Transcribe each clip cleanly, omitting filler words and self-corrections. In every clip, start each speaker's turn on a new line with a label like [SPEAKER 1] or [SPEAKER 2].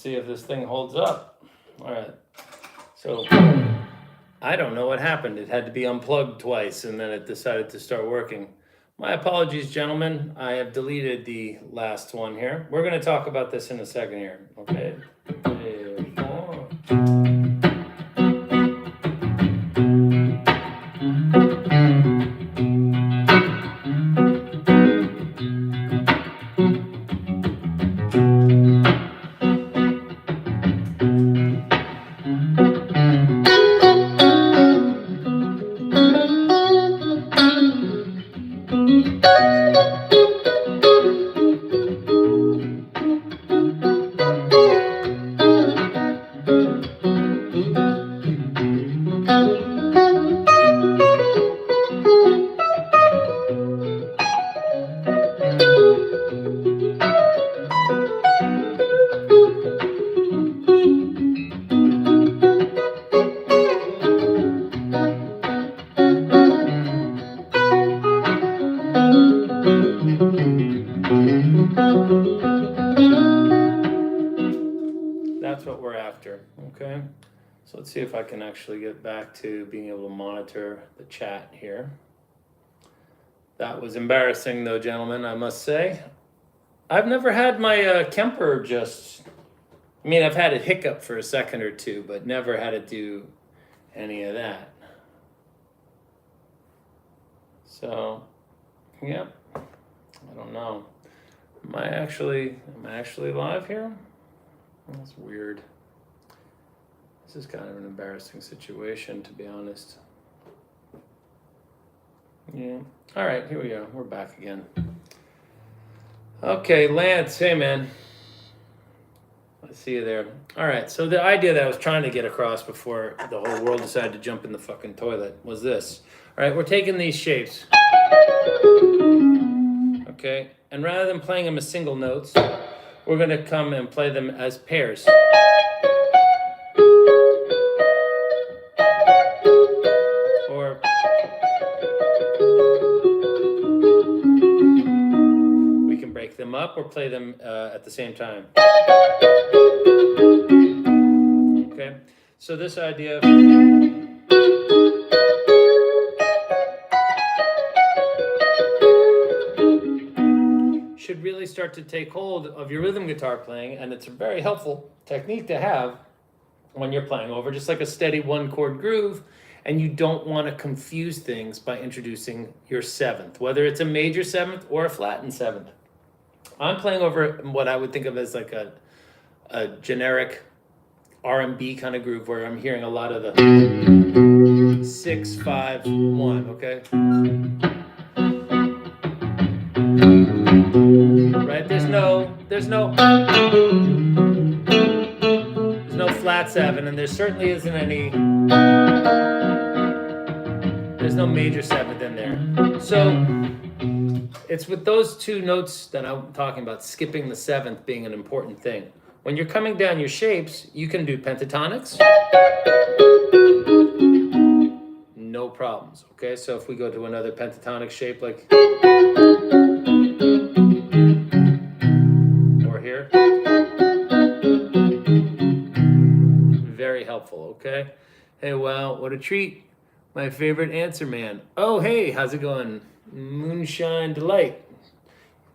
[SPEAKER 1] see if this thing holds up. All right. So I don't know what happened. It had to be unplugged twice and then it decided to start working. My apologies, gentlemen. I have deleted the last one here. We're going to talk about this in a second here. Okay. 3, 4. That's what we're after, okay? So let's see if I can actually get back to being able to monitor the chat here. That was embarrassing though, gentlemen, I must say. I've never had my Kemper just, I mean, I've had it hiccup for a second or two, but never had it do any of that. So, yeah, I don't know. Am I actually live here? That's weird. This is kind of an embarrassing situation, to be honest. Yeah. All right, here we go. We're back again. Okay, Lance, hey man. I see you there. All right, so the idea that I was trying to get across before the whole world decided to jump in the fucking toilet was this. All right, we're taking these shapes. Okay, and rather than playing them as single notes, we're going to come and play them as pairs. Or we can break them up or play them at the same time. Okay, so this idea should really start to take hold of your rhythm guitar playing, and it's a very helpful technique to have when you're playing over just like a steady one chord groove, and you don't want to confuse things by introducing your seventh, whether it's a major seventh or a flattened seventh. I'm playing over what I would think of as like a generic R&B kind of groove where I'm hearing a lot of the 6, 5, 1, okay? Right? There's no flat 7, and there certainly isn't any, there's no major 7th in there. So it's with those two notes that I'm talking about, skipping the 7th being an important thing. When you're coming down your shapes, you can do pentatonics. No problems, okay? So if we go to another pentatonic shape like, or here, very helpful, okay? Hey, wow, what a treat. My favorite answer man. Oh, hey, how's it going? Moonshine Delight.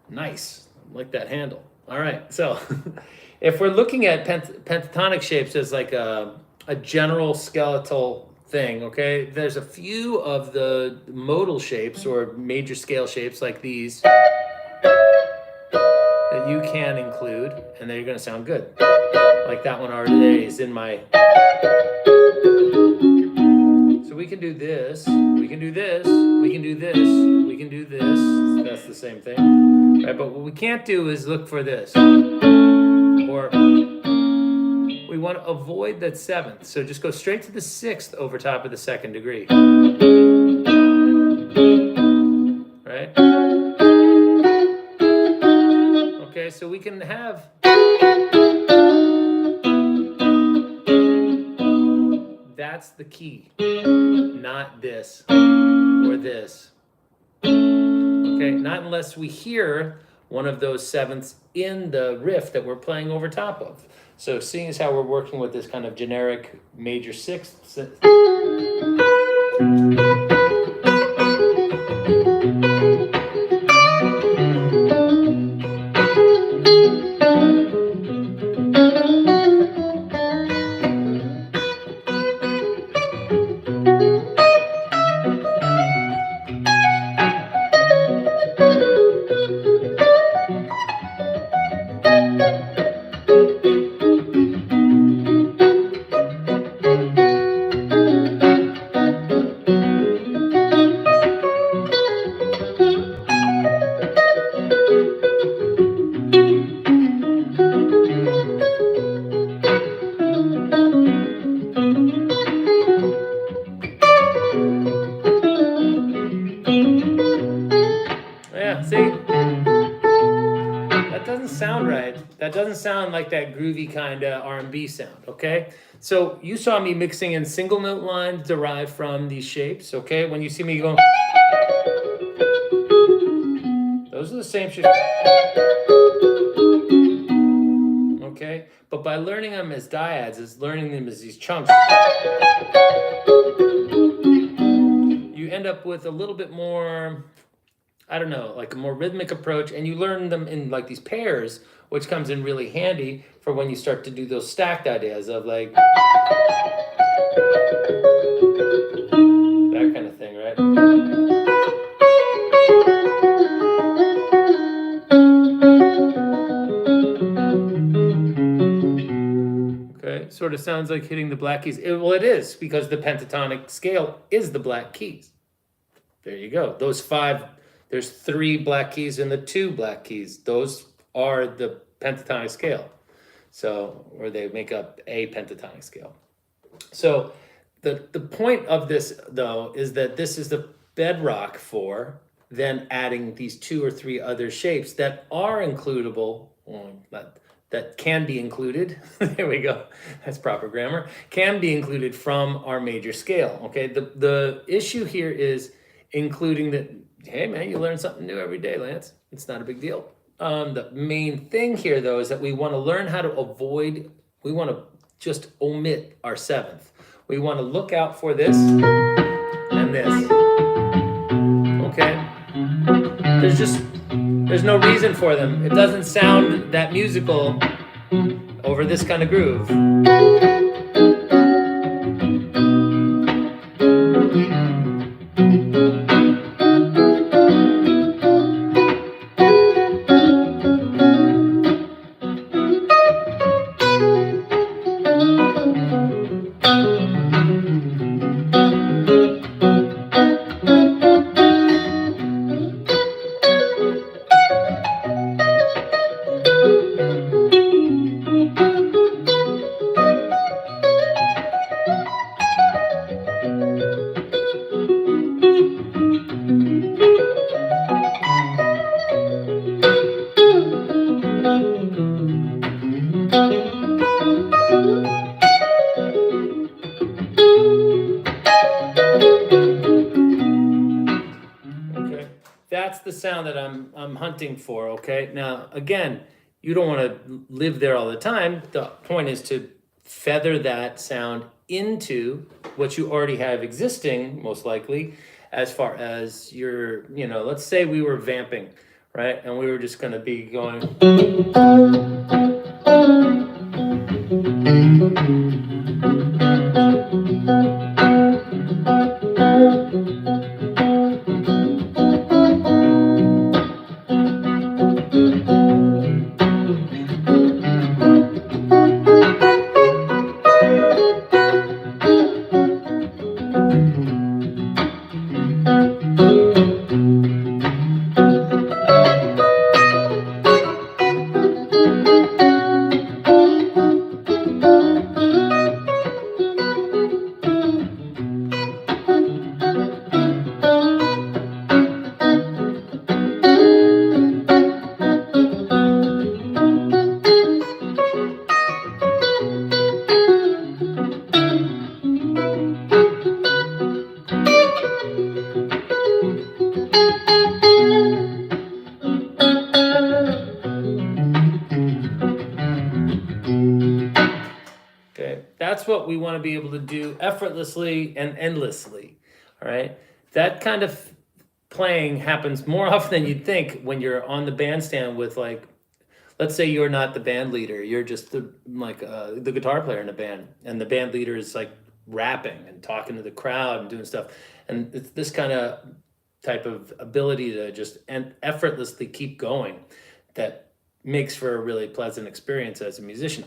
[SPEAKER 1] Nice, I like that handle. All right, so if we're looking at pentatonic shapes as like a general skeletal thing, okay, there's a few of the modal shapes or major scale shapes like these that you can include, and they're going to sound good. Like that one already is in my... So we can do this, we can do this, we can do this, we can do this. That's the same thing, right? But what we can't do is look for this. Or we want to avoid that 7th. So just go straight to the 6th over top of the 2nd degree. Right? Okay, so we can have... That's the key, not this or this. Okay, not unless we hear one of those 7ths in the riff that we're playing over top of. So seeing as how we're working with this kind of generic major sixth, yeah, see? That doesn't sound right. That doesn't sound like that groovy kind of R&B sound, okay? So you saw me mixing in single note lines derived from these shapes, okay? When you see me going, those are the same shapes, okay? But by learning them as dyads, as learning them as these chunks, you end up with a little bit more, I don't know, like a more rhythmic approach, and you learn them in like these pairs, which comes in really handy for when you start to do those stacked ideas of like that kind of thing, right? Okay, sort of sounds like hitting the black keys. Well, it is, because the pentatonic scale is the black keys. There you go. Those five. There's 3 black keys and the 2 black keys. Those are the pentatonic scale. So, or they make up a pentatonic scale. So the point of this, though, is that this is the bedrock for then adding these 2 or 3 other shapes that are includable, that can be included. There we go. That's proper grammar. Can be included from our major scale. Okay. The issue here is including the, hey man, you learn something new every day, Lance. It's not a big deal. The main thing here, though, is that we want to learn how to avoid, we want to just omit our 7th. We want to look out for this and this. Okay? There's no reason for them. It doesn't sound that musical over this kind of groove. That's the sound that I'm hunting for, okay? Now, again, you don't want to live there all the time. The point is to feather that sound into what you already have existing, most likely, as far as your, let's say we were vamping, right? And we were just going to be going. Okay, that's what we want to be able to do effortlessly and endlessly. All right, that kind of playing happens more often than you'd think when you're on the bandstand with, like, let's say you're not the band leader, you're just the guitar player in a band, and the band leader is like rapping and talking to the crowd and doing stuff, and it's this kind of type of ability to just effortlessly keep going that makes for a really pleasant experience as a musician.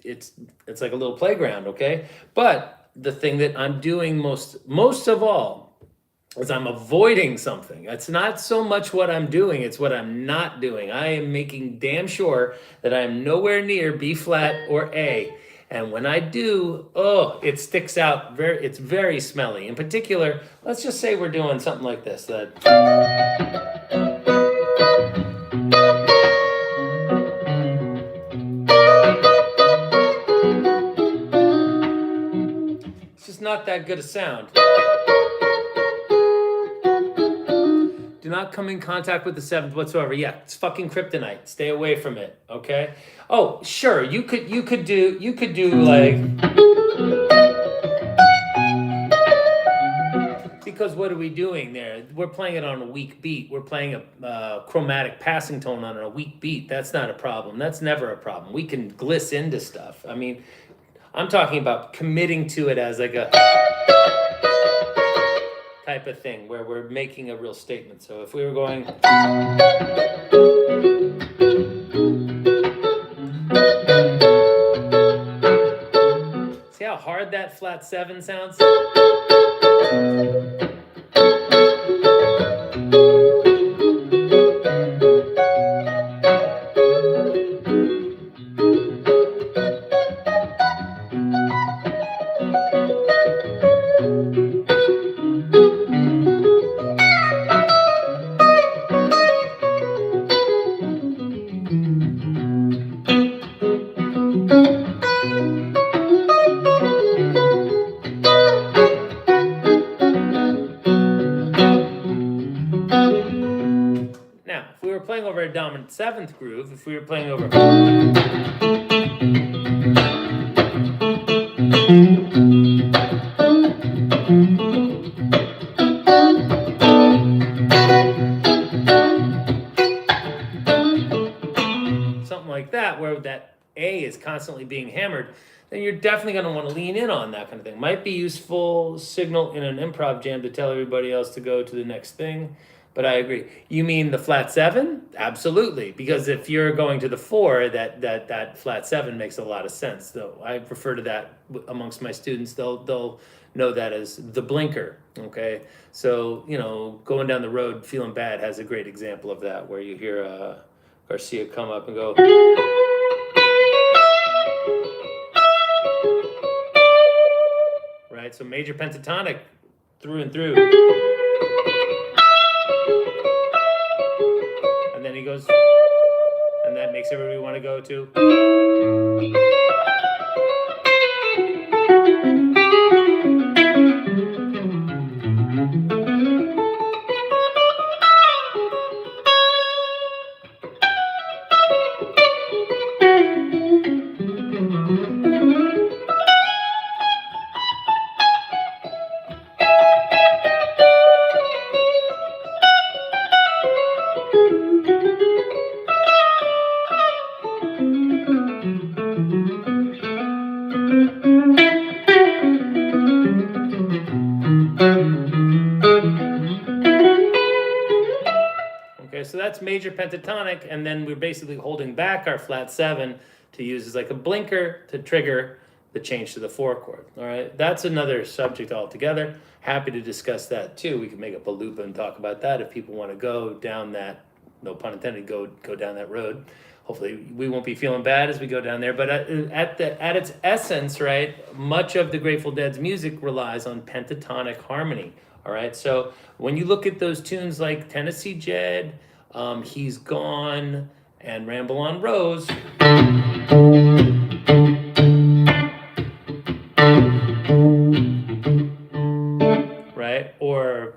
[SPEAKER 1] It's like a little playground, okay? But the thing that I'm doing most of all is I'm avoiding something. It's not so much what I'm doing, it's what I'm not doing. I am making damn sure that I am nowhere near B flat or A. And when I do, it sticks out. It's very smelly. In particular, let's just say we're doing something like this. It's just not that good a sound. Do not come in contact with the seventh whatsoever. Yeah, it's fucking kryptonite. Stay away from it. Okay. Oh, sure. You could do like, because what are we doing there? We're playing it on a weak beat. We're playing a chromatic passing tone on a weak beat. That's not a problem. That's never a problem. We can gliss into stuff. I mean, I'm talking about committing to it as like a type of thing where we're making a real statement. So if we were going, see how hard that flat 7 sounds? Now, if we were playing over a dominant 7th groove, if we were playing over, something like that, where that A is constantly being hammered, then you're definitely going to want to lean in on that kind of thing. Might be useful signal in an improv jam to tell everybody else to go to the next thing. But I agree. You mean the flat 7? Absolutely. Because if you're going to the 4, that flat 7 makes a lot of sense. Though I refer to that amongst my students. They'll know that as the blinker. Okay. So, going down the road feeling bad has a great example of that, where you hear Garcia come up and go, right? So major pentatonic through and through. And then he goes, and that makes everybody want to go to. So that's major pentatonic, and then we're basically holding back our flat 7 to use as like a blinker to trigger the change to the 4 chord. All right, that's another subject altogether. Happy to discuss that too. We can make up a loop and talk about that if people want to go down that, no pun intended, go down that road. Hopefully we won't be feeling bad as we go down there. But at its essence, right, much of the Grateful Dead's music relies on pentatonic harmony. All right, so when you look at those tunes like Tennessee Jed, He's Gone, and Ramble on Rose, right? Or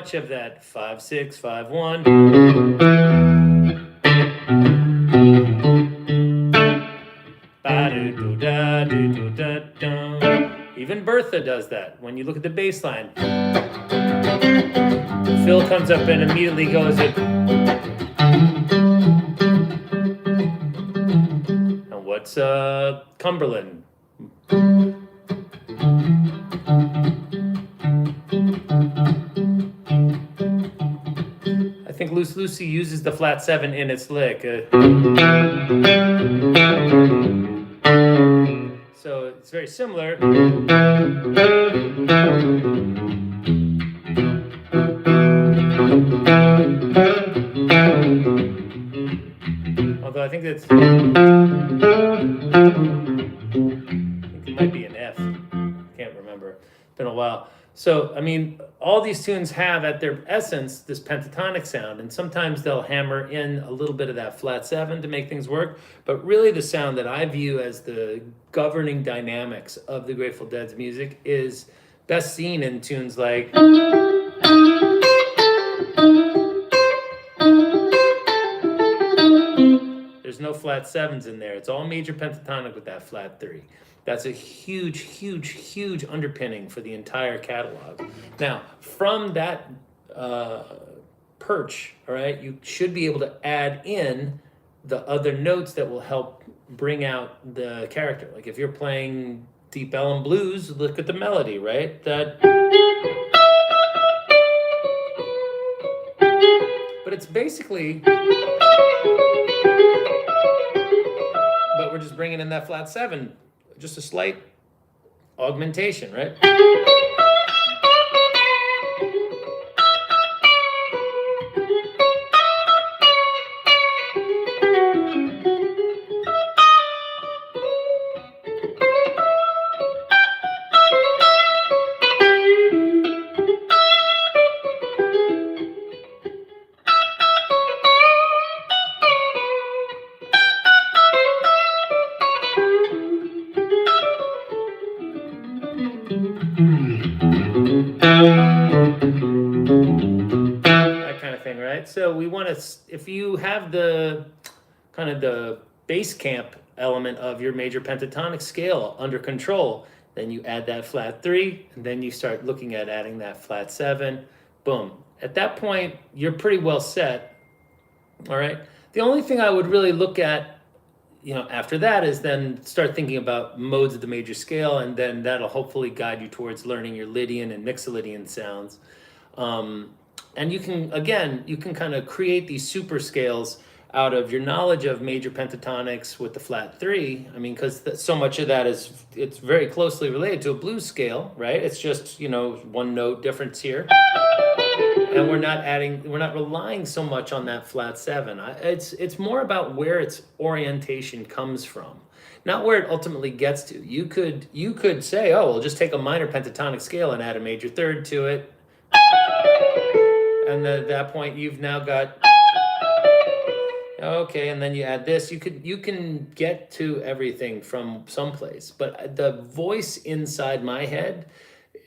[SPEAKER 1] much of that 5-6-5-1. Even Bertha does that. When you look at the bass line, Phil comes up and immediately goes in. And what's Cumberland? I think Loose Lucy uses the flat 7 in its lick. So it's very similar. Although I think that's... I think it might be an F. Can't remember. It's been a while. So, I mean, all these tunes have at their essence this pentatonic sound, and sometimes they'll hammer in a little bit of that flat 7 to make things work, but really the sound that I view as the governing dynamics of the Grateful Dead's music is best seen in tunes like... There's no flat 7s in there. It's all major pentatonic with that flat 3. That's a huge, huge, huge underpinning for the entire catalog. Now, from that perch, all right, you should be able to add in the other notes that will help bring out the character. Like if you're playing Deep Ellum Blues, look at the melody, right? That. But it's basically... But we're just bringing in that flat 7. Just a slight augmentation, right? So we want to, if you have the kind of the bass camp element of your major pentatonic scale under control, then you add that flat 3, and then you start looking at adding that flat 7. Boom. At that point, you're pretty well set. All right. The only thing I would really look at, after that is then start thinking about modes of the major scale, and then that'll hopefully guide you towards learning your Lydian and Mixolydian sounds. And you can kind of create these super scales out of your knowledge of major pentatonics with the flat 3. I mean, because so much of that it's very closely related to a blues scale, right? It's just, one note difference here. And we're not relying so much on that flat 7. It's more about where its orientation comes from, not where it ultimately gets to. You could say, oh, we'll just take a minor pentatonic scale and add a major third to it. And then at that point, you've now got, okay, and then you add this. You can get to everything from someplace. But the voice inside my head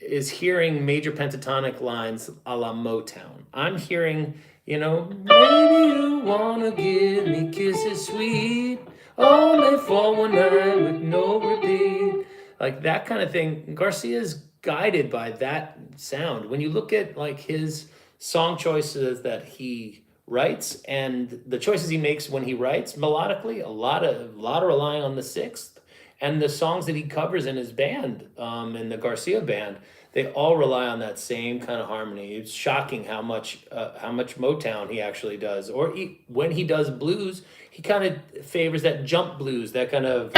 [SPEAKER 1] is hearing major pentatonic lines a la Motown. I'm hearing, maybe you wanna give me kisses sweet, only for one night with no repeat. Like that kind of thing. Garcia's guided by that sound. When you look at like his song choices that he writes and the choices he makes when he writes melodically, a lot of relying on the 6th, and the songs that he covers in his band, in the Garcia band, they all rely on that same kind of harmony. It's shocking how much Motown he actually does. Or when he does blues, he kind of favors that jump blues, that kind of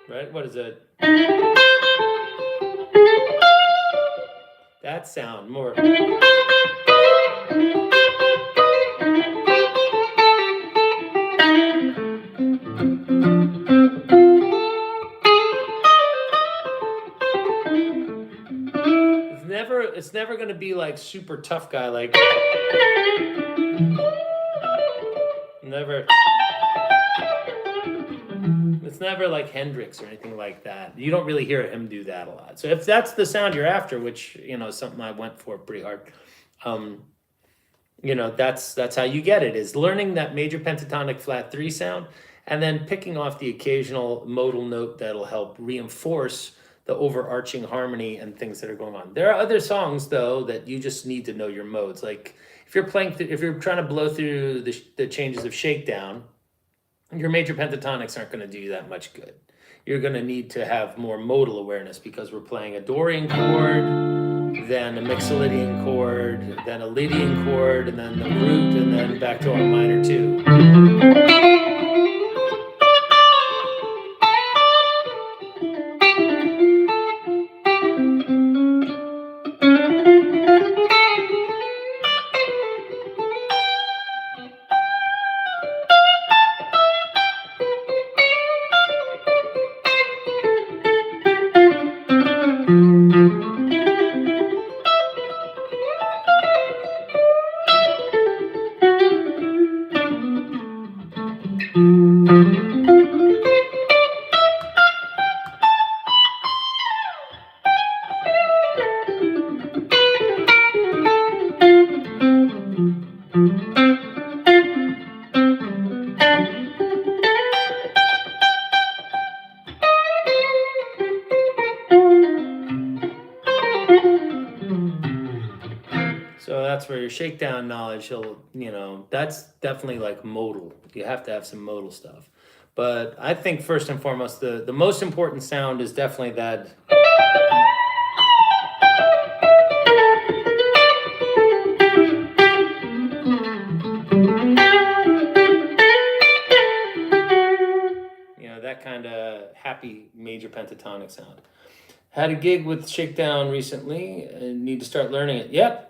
[SPEAKER 1] right? What is it? That sound more. It's never going to be like super tough guy, like never. It's never like Hendrix or anything like that. You don't really hear him do that a lot. So if that's the sound you're after, which is something I went for pretty hard, that's how you get it, is learning that major pentatonic flat 3 sound and then picking off the occasional modal note that'll help reinforce the overarching harmony and things that are going on. There are other songs though that you just need to know your modes. Like if you're trying to blow through the changes of shakedown, your major pentatonics aren't going to do you that much good. You're going to need to have more modal awareness because we're playing a Dorian chord, then a Mixolydian chord, then a Lydian chord, and then the root, and then back to our minor 2. So that's where your shakedown knowledge, that's definitely like modal. You have to have some modal stuff. But I think first and foremost, the most important sound is definitely that. That kind of happy major pentatonic sound. Had a gig with shakedown recently and need to start learning it. Yep.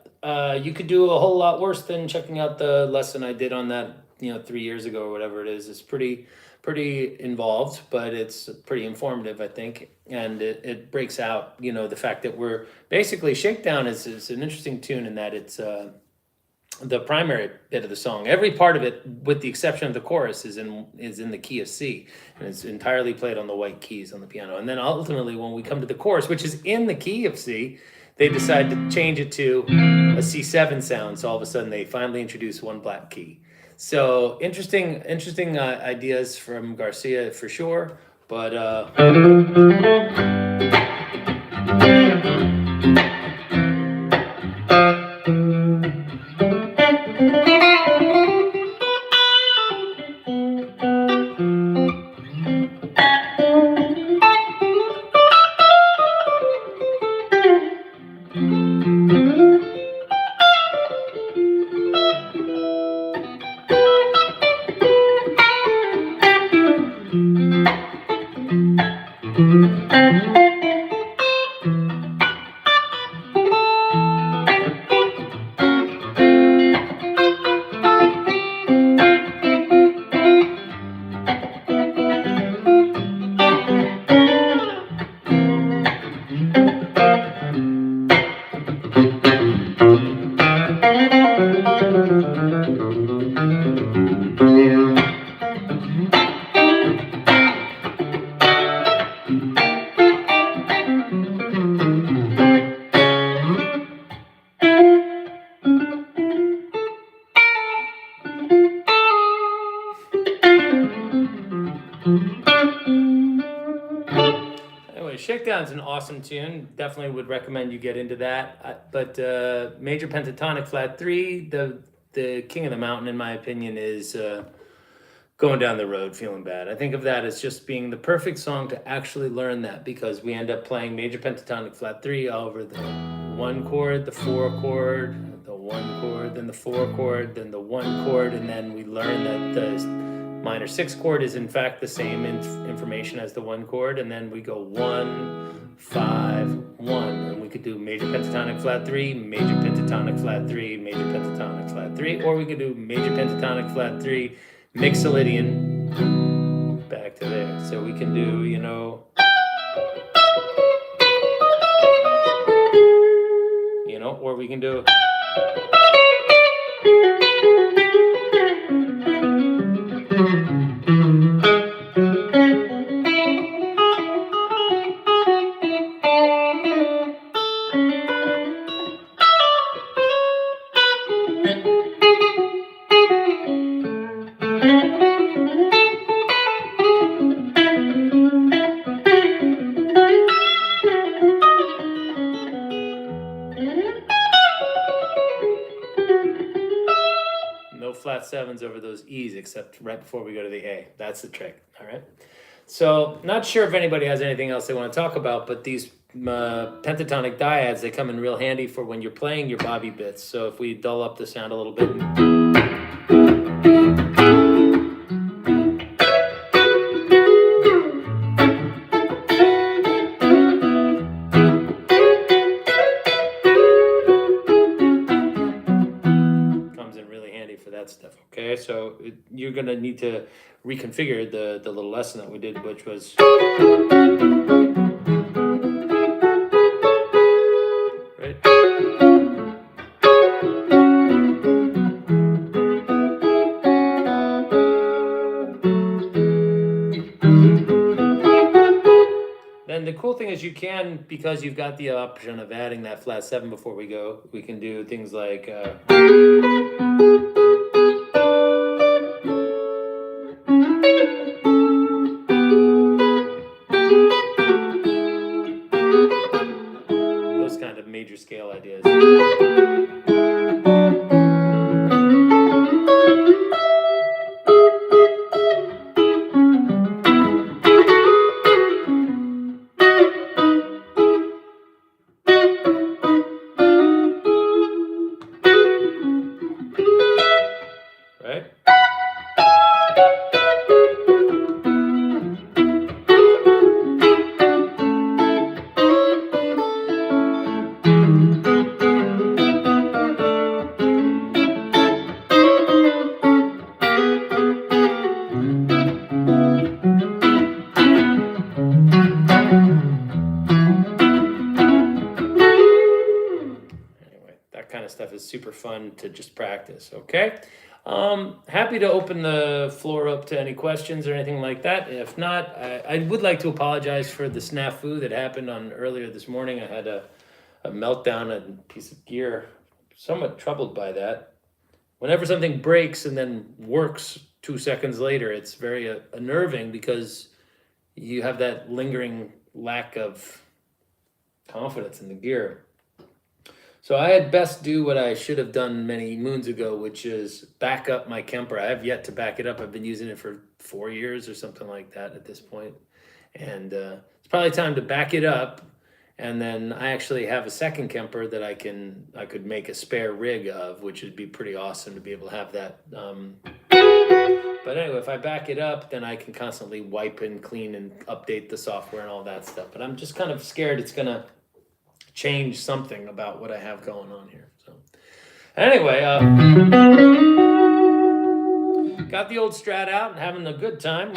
[SPEAKER 1] You could do a whole lot worse than checking out the lesson I did on that, 3 years ago or whatever it is. It's pretty involved, but it's pretty informative, I think. And it breaks out, the fact that we're basically, shakedown is an interesting tune in that it's the primary bit of the song. Every part of it, with the exception of the chorus, is in the key of C, and it's entirely played on the white keys on the piano. And then ultimately, when we come to the chorus, which is in the key of C, they decide to change it to a C7 sound. So all of a sudden, they finally introduce one black key. So interesting ideas from Garcia for sure. But Shakedown's an awesome tune. Definitely would recommend you get into that. But major pentatonic flat 3, the king of the mountain, in my opinion, is going down the road feeling bad. I think of that as just being the perfect song to actually learn that, because we end up playing major pentatonic flat 3 over the 1 chord, the 4 chord, the 1 chord, then the 4 chord, then the 1 chord, and then we learn that the minor 6 chord is in fact the same information as the 1 chord, and then we go 1, 5, 1, and we could do major pentatonic flat 3, major pentatonic flat 3, major pentatonic flat 3, or we could do major pentatonic flat 3, Mixolydian, back to there. So we can do, or we can do. flat sevens over those E's, except right before we go to the A. That's the trick, all right? So not sure if anybody has anything else they want to talk about, but these pentatonic dyads, they come in real handy for when you're playing your bobby bits. So if we dull up the sound a little bit. Stuff. Okay, so you're gonna need to reconfigure the little lesson that we did, which was right. Then the cool thing is you can, because you've got the option of adding that flat seven before we go, we can do things like those kind of major scale ideas. Right? Stuff is super fun to just practice. Okay, happy to open the floor up to any questions or anything like that. If not, I would like to apologize for the snafu that happened on earlier this morning. I had a meltdown, a piece of gear. Somewhat troubled by that. Whenever something breaks and then works 2 seconds later, it's very unnerving because you have that lingering lack of confidence in the gear. So I had best do what I should have done many moons ago, which is back up my Kemper. I have yet to back it up. I've been using it for 4 years or something like that at this point. And it's probably time to back it up. And then I actually have a second Kemper that I could make a spare rig of, which would be pretty awesome to be able to have that. But anyway, if I back it up, then I can constantly wipe and clean and update the software and all that stuff. But I'm just kind of scared it's going to change something about what I have going on here. So anyway, got the old Strat out and having a good time.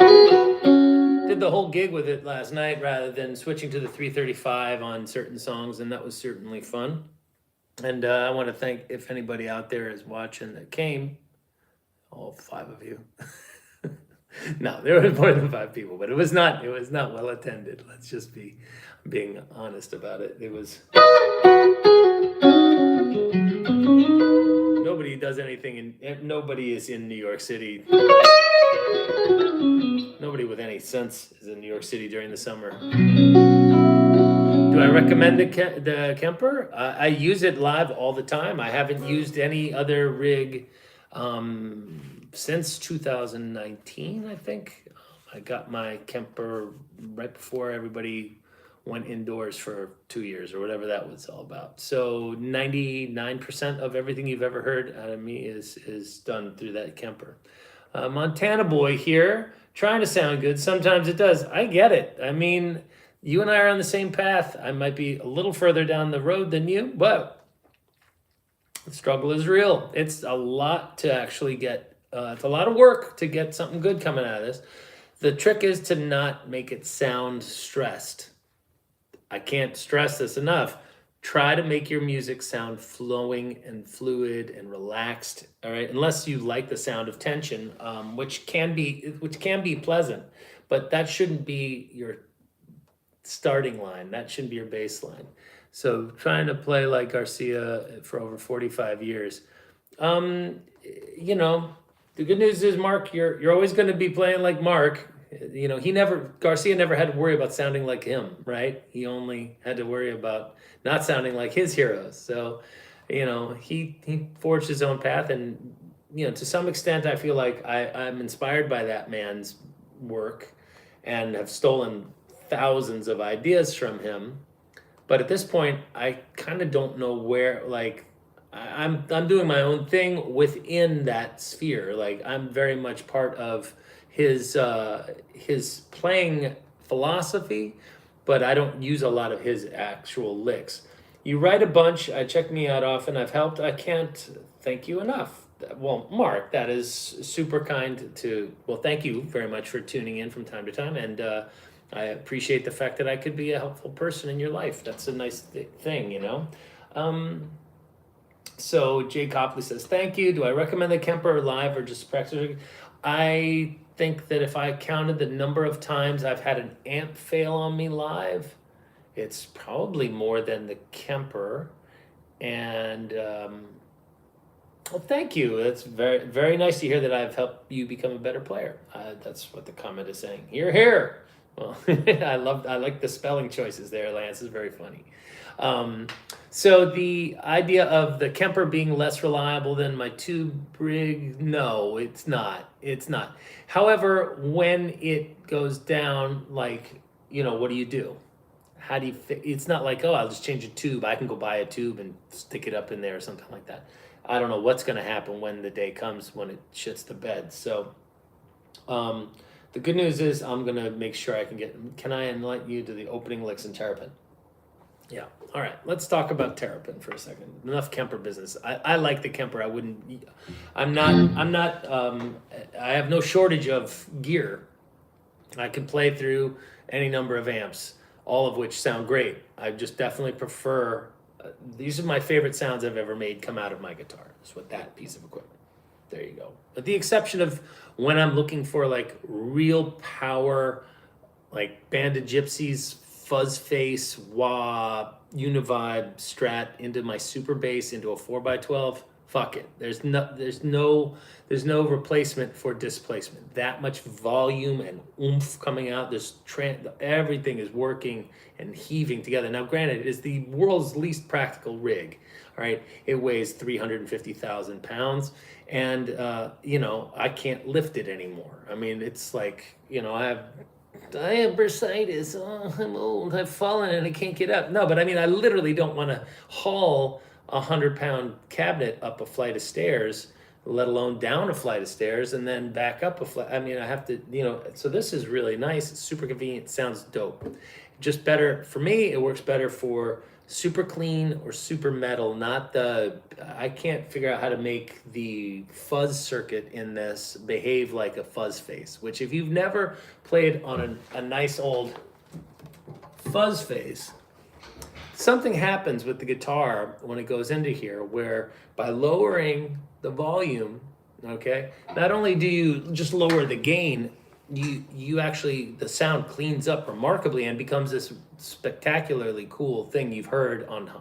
[SPEAKER 1] Did the whole gig with it last night rather than switching to the 335 on certain songs, and that was certainly fun. And I want to thank, if anybody out there is watching that came, all 5 of you. No, there was more than 5 people, but it was not well attended. Let's just be being honest about it. It was nobody does anything nobody is in New York City. Nobody with any sense is in New York City during the summer. Do I recommend the Kemper? I use it live all the time. I haven't used any other rig since 2019, I think. I got my Kemper right before everybody went indoors for 2 years or whatever that was all about. So 99% of everything you've ever heard out of me is done through that Kemper. Montana boy here, trying to sound good. Sometimes it does. I get it. I mean, you and I are on the same path. I might be a little further down the road than you, but the struggle is real. It's a lot to actually get. It's a lot of work to get something good coming out of this. The trick is to not make it sound stressed. I can't stress this enough. Try to make your music sound flowing and fluid and relaxed. All right, unless you like the sound of tension, which can be pleasant, but that shouldn't be your starting line. That shouldn't be your bass line. So trying to play like Garcia for over 45 years. You know, the good news is, Mark, you're always going to be playing like Mark. You know, Garcia never had to worry about sounding like him, right? He only had to worry about not sounding like his heroes. So, you know, he forged his own path, and to some extent, I feel like I'm inspired by that man's work and have stolen thousands of ideas from him. But at this point, I kind of don't know where, like, I'm doing my own thing within that sphere. Like, I'm very much part of his playing philosophy, but I don't use a lot of his actual licks. You write a bunch. I check me out often. I've helped. I can't thank you enough. Well, Mark, that is super kind to. Well, thank you very much for tuning in from time to time, and I appreciate the fact that I could be a helpful person in your life. That's a nice thing, you know. So Jay Copley says, "Thank you. Do I recommend the Kemper live or just practice?" I think that if I counted the number of times I've had an amp fail on me live, it's probably more than the Kemper. And well, thank you. That's very, very nice to hear that I've helped you become a better player. That's what the comment is saying. You're here. Well, I like the spelling choices there, Lance. Is very funny. So the idea of the Kemper being less reliable than my tube rig, no, it's not. It's not. However, when it goes down, like, what do you do? How do you it's not like, oh, I'll just change a tube. I can go buy a tube and stick it up in there or something like that. I don't know what's going to happen when the day comes when it shits the bed. So the good news is I'm going to make sure can I enlighten you to the opening licks in Terrapin? Yeah. All right. Let's talk about Terrapin for a second. Enough Kemper business. I like the Kemper. I have no shortage of gear. I can play through any number of amps, all of which sound great. I just definitely prefer, these are my favorite sounds I've ever made come out of my guitar. Is with that piece of equipment. There you go. With the exception of when I'm looking for like real power, like Band of Gypsies, fuzz face, wah, univibe, strat into my super bass into a 4x12. Fuck it. There's no replacement for displacement. That much volume and oomph coming out. Everything is working and heaving together. Now, granted, it is the world's least practical rig. All right, it weighs 350,000 pounds, and I can't lift it anymore. I mean, it's like I have bursitis. Oh, I'm old. I've fallen and I can't get up. No, but I mean, I literally don't want to haul a 100-pound cabinet up a flight of stairs, let alone down a flight of stairs and then back up a flight. I mean, I have to, so this is really nice. It's super convenient. Sounds dope. Just better for me. It works better for super clean or super metal, I can't figure out how to make the fuzz circuit in this behave like a fuzz face, which if you've never played on a nice old fuzz face, something happens with the guitar when it goes into here where by lowering the volume, okay, not only do you just lower the gain, you actually, the sound cleans up remarkably and becomes this spectacularly cool thing you've heard on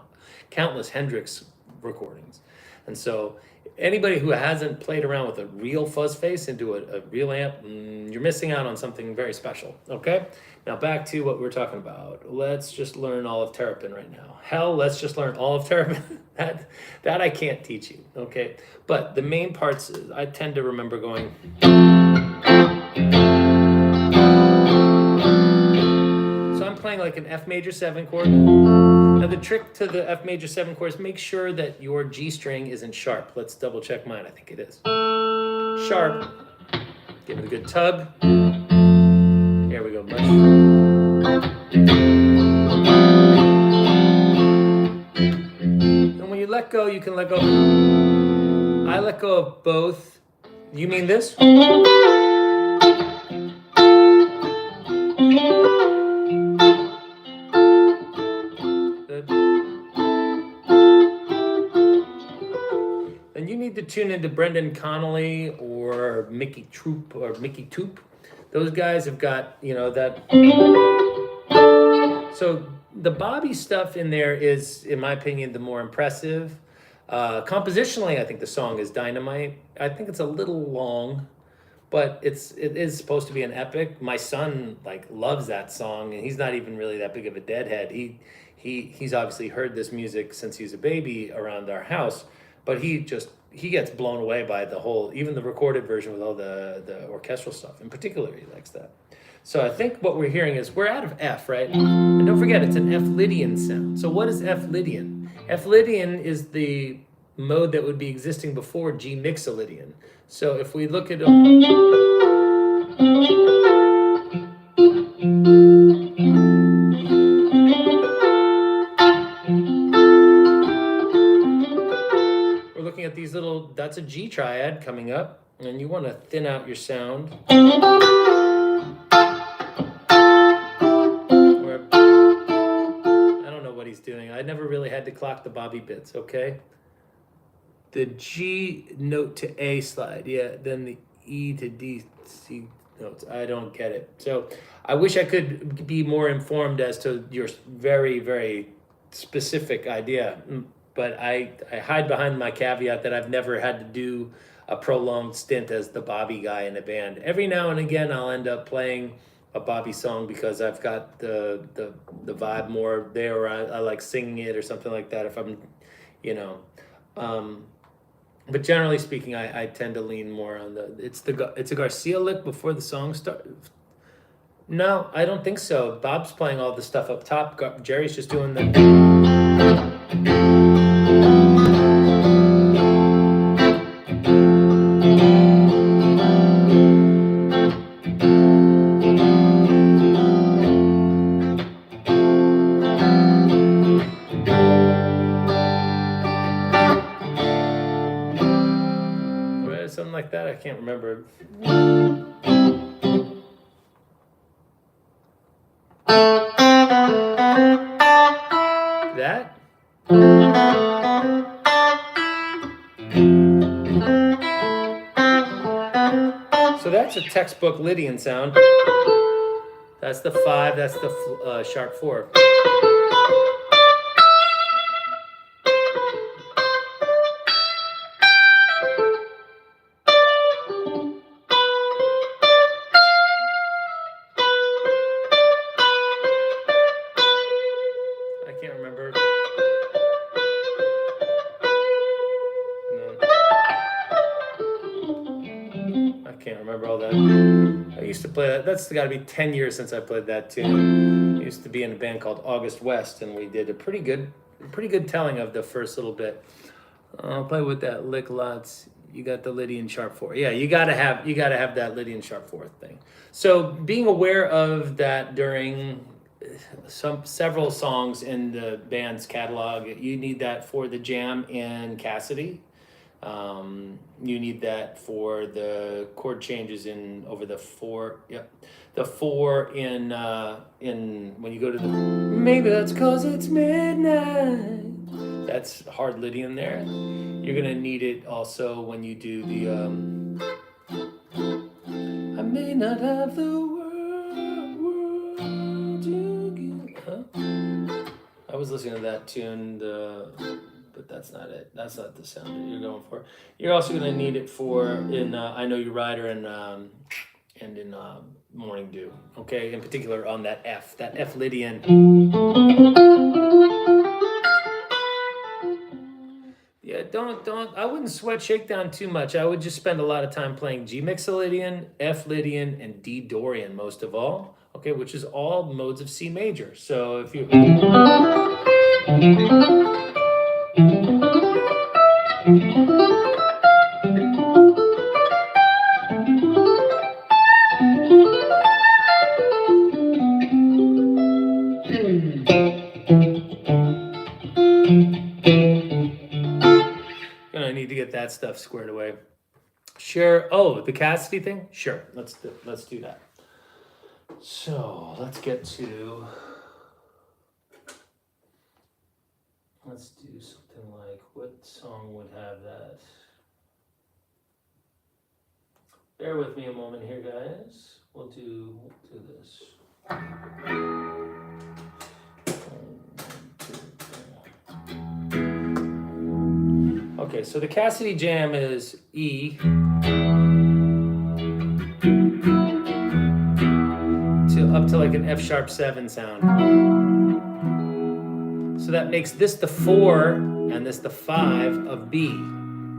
[SPEAKER 1] countless Hendrix recordings. And so anybody who hasn't played around with a real fuzz face into a real amp, you're missing out on something very special, okay? Now back to what we're talking about. Let's just learn all of Terrapin right now. Hell, let's just learn all of Terrapin. that I can't teach you, okay? But the main parts, I tend to remember going... playing like an F major 7 chord. Now the trick to the F major 7 chord is make sure that your G string isn't sharp. Let's double check mine. I think it is. Sharp. Give it a good tug. Here we go. And when you let go, you can let go. I let go of both. You mean this? Then you need to tune into Brendan Connolly or Mickey Troop or Mickey Toop. Those guys have got, that. So the Bobby stuff in there is, in my opinion, the more impressive. Compositionally, I think the song is dynamite. I think it's a little long, but it is supposed to be an epic. My son loves that song, and he's not even really that big of a deadhead. He's obviously heard this music since he was a baby around our house. But he gets blown away by the whole, even the recorded version with all the orchestral stuff. In particular, he likes that. So I think what we're hearing is we're out of F, right? And don't forget, it's an F Lydian sound. So what is F Lydian? F Lydian is the mode that would be existing before G Mixolydian. So if we look at we're looking at these little, that's a G triad coming up, and you want to thin out your sound. Doing. I never really had to clock the bobby bits, okay? The G note to A slide, yeah, then the E to D, C notes. I don't get it. So I wish I could be more informed as to your very, very specific idea, but I hide behind my caveat that I've never had to do a prolonged stint as the bobby guy in a band. Every now and again, I'll end up playing a bobby song because I've got the vibe more there, or I like singing it or something like that if I'm, but generally speaking, I tend to lean more on it's a Garcia lick before the song starts. No, I don't think so. Bob's playing all the stuff up top. Jerry's just doing the. Something like that. I can't remember. That? So that's a textbook Lydian sound. That's the 5, that's the sharp 4. I used to play that. That's got to be 10 years since I played that tune. I used to be in a band called August West, and we did a pretty good telling of the first little bit. I'll play with that lick lots. You got the Lydian sharp 4. Yeah, you gotta have that Lydian sharp 4 thing. So being aware of that during several songs in the band's catalog, you need that for the jam in Cassidy. You need that for the chord changes in over the 4. Yep, the 4 in when you go to the maybe that's 'cause it's midnight. That's hard Lydian there. You're gonna need it also when you do the I may not have the world to give. Huh? I was listening to that tune. But that's not it. That's not the sound that you're going for. You're also going to need it for in I Know You Rider and in Morning Dew. Okay, in particular on that F Lydian. Yeah, don't. I wouldn't sweat Shakedown too much. I would just spend a lot of time playing G Mixolydian, F Lydian, and D Dorian most of all. Okay, which is all modes of C major. So if you. Gonna need to get that stuff squared away. Sure. Oh, the Cassidy thing? Sure. Let's do that. So let's get to. Let's do something like, what song would have that? Bear with me a moment here, guys. We'll do this. 1, 2, 3. Okay, so the Cassidy jam is E to up to like an F sharp 7 sound. So that makes this the 4 and this the 5 of B.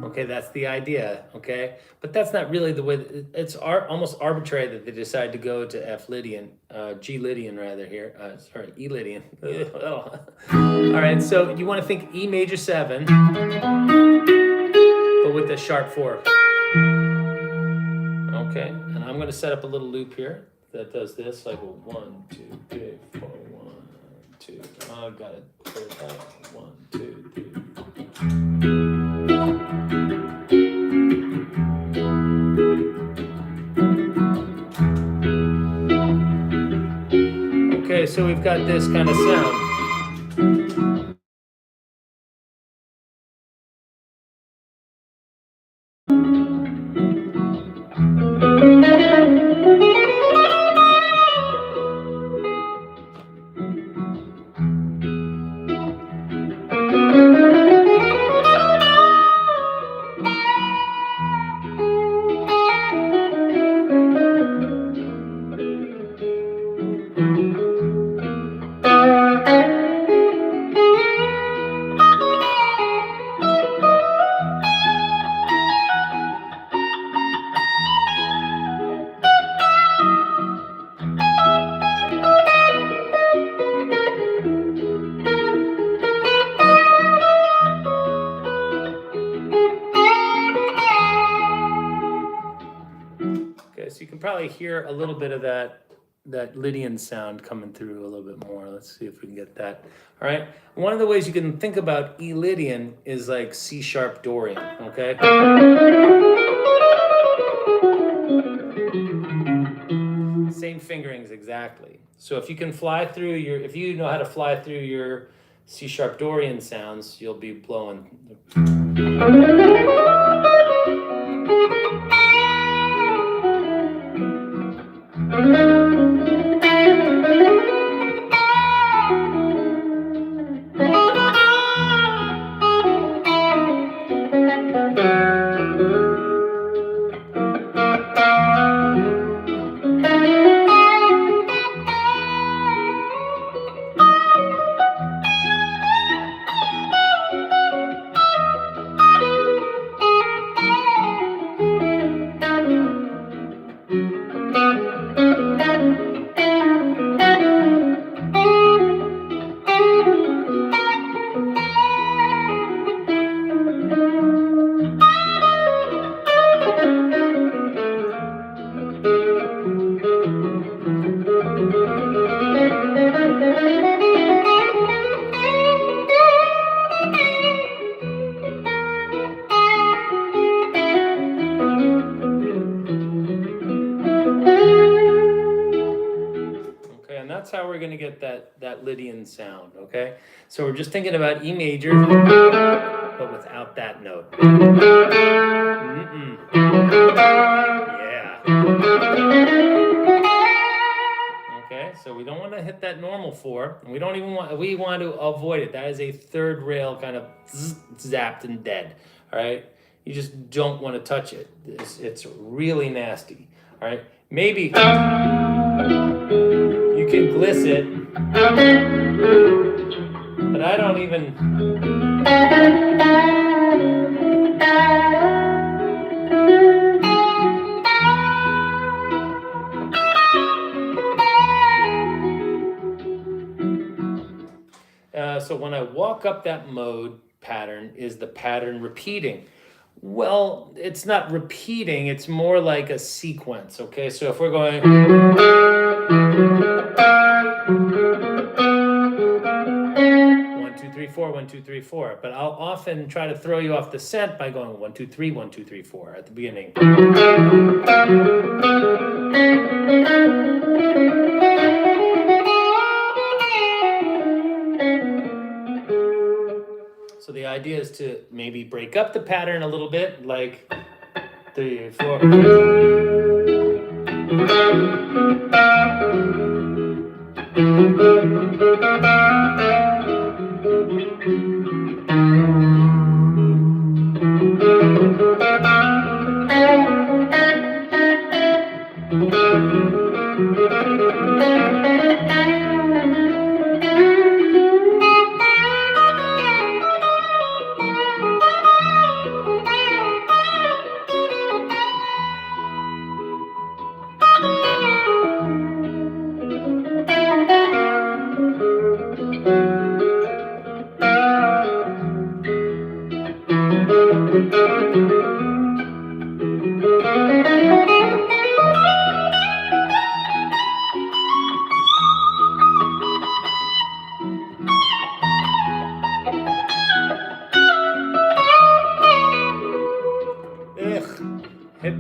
[SPEAKER 1] Okay, that's the idea, okay? But that's not really the way, it's almost arbitrary that they decide to go to F Lydian, G Lydian rather here, sorry, E Lydian. All right, so you wanna think E major 7, but with the sharp 4. Okay, and I'm gonna set up a little loop here that does this, like 1, 2, 3, 4, 1, 2. Oh, got it. 1, 2, 3. Okay, so we've got this kind of sound. So you can probably hear a little bit of that Lydian sound coming through a little bit more. Let's see if we can get that. All right. One of the ways you can think about E Lydian is like C sharp Dorian. Okay. Same fingerings exactly. So if you can fly through if you know how to fly through your C sharp Dorian sounds, you'll be blowing. That's how we're going to get that Lydian sound, okay? So we're just thinking about E major, but without that note. Yeah. Okay, so we don't want to hit that normal 4, and we want to avoid it. That is a third rail kind of zapped and dead, all right? You just don't want to touch it. It's really nasty, all right? Maybe you can gliss it, but I don't even. So when I walk up that mode pattern, is the pattern repeating? Well, it's not repeating, it's more like a sequence, okay? So if we're going 1, 2, 3, 4, 1, 2, 3, 4, but I'll often try to throw you off the scent by going 1, 2, 3, 1, 2, 3, 4 at the beginning. So the idea is to maybe break up the pattern a little bit, like 3, 4.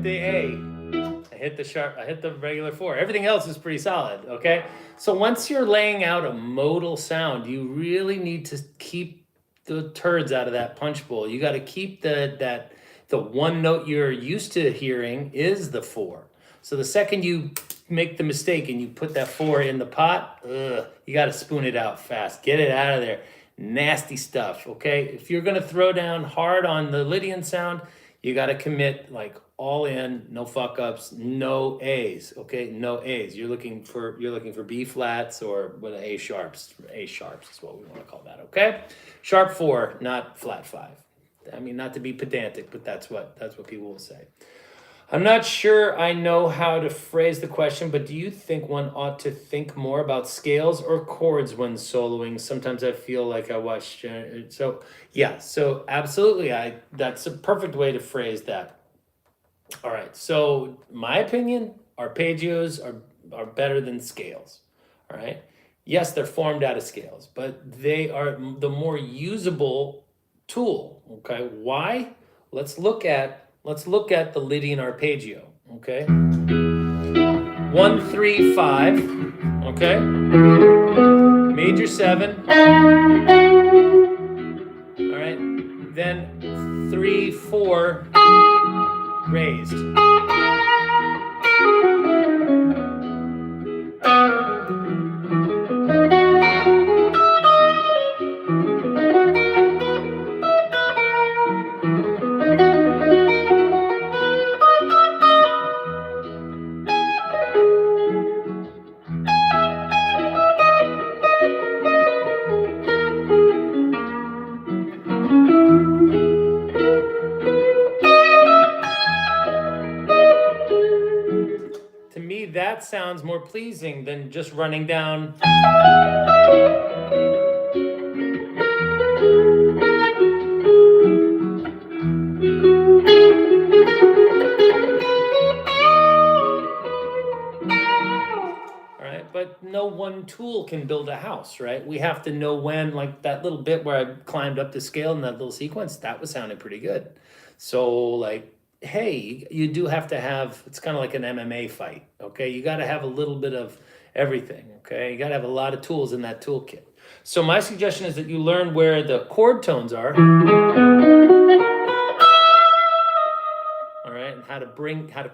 [SPEAKER 1] hit the A. I hit the sharp, I hit the regular 4. Everything else is pretty solid, okay? So once you're laying out a modal sound, you really need to keep the turds out of that punch bowl. You got to keep the one note you're used to hearing is the 4. So the second you make the mistake and you put that 4 in the pot, you got to spoon it out fast. Get it out of there. Nasty stuff, okay? If you're going to throw down hard on the Lydian sound, you got to commit like all in, no fuck ups, no A's, okay? No A's. You're looking for B flats or what, A sharps. A sharps is what we want to call that, okay? Sharp 4, not flat 5. I mean, not to be pedantic, but that's what people will say. I'm not sure I know how to phrase the question, but do you think one ought to think more about scales or chords when soloing? Sometimes I feel like I watch, so yeah, so absolutely, that's a perfect way to phrase that. All right, so my opinion, arpeggios are better than scales, all right? Yes, they're formed out of scales, but they are the more usable tool, okay? Why? Let's look at the Lydian arpeggio, okay? 1, 3, 5, okay? Major 7. All right, then 3, 4, raised. That sounds more pleasing than just running down. All right, but no one tool can build a house, right? We have to know when, like that little bit where I climbed up the scale in that little sequence, that was sounding pretty good. So like, hey, you do have to have, it's kind of like an MMA fight, okay? You got to have a little bit of everything, okay? You got to have a lot of tools in that toolkit. So my suggestion is that you learn where the chord tones are, all right, and how to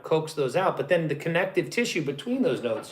[SPEAKER 1] coax those out, but then the connective tissue between those notes.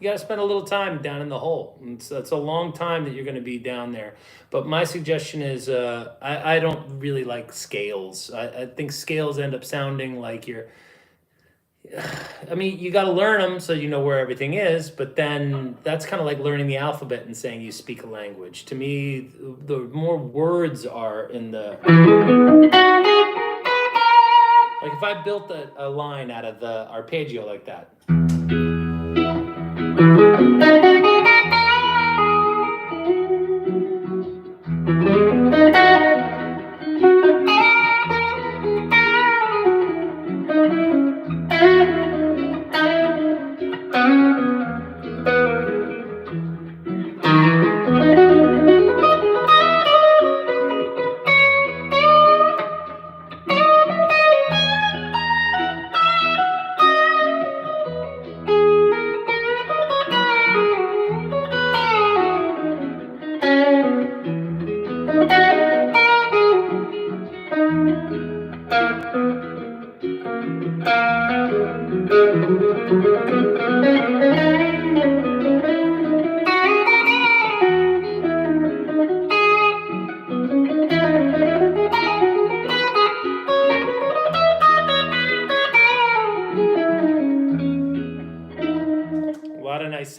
[SPEAKER 1] You got to spend a little time down in the hole. It's a long time that you're going to be down there. But my suggestion is, I don't really like scales. I think scales end up sounding like I mean, you got to learn them so you know where everything is, but then that's kind of like learning the alphabet and saying you speak a language. To me, the more words are in the... Like if I built a line out of the arpeggio like that.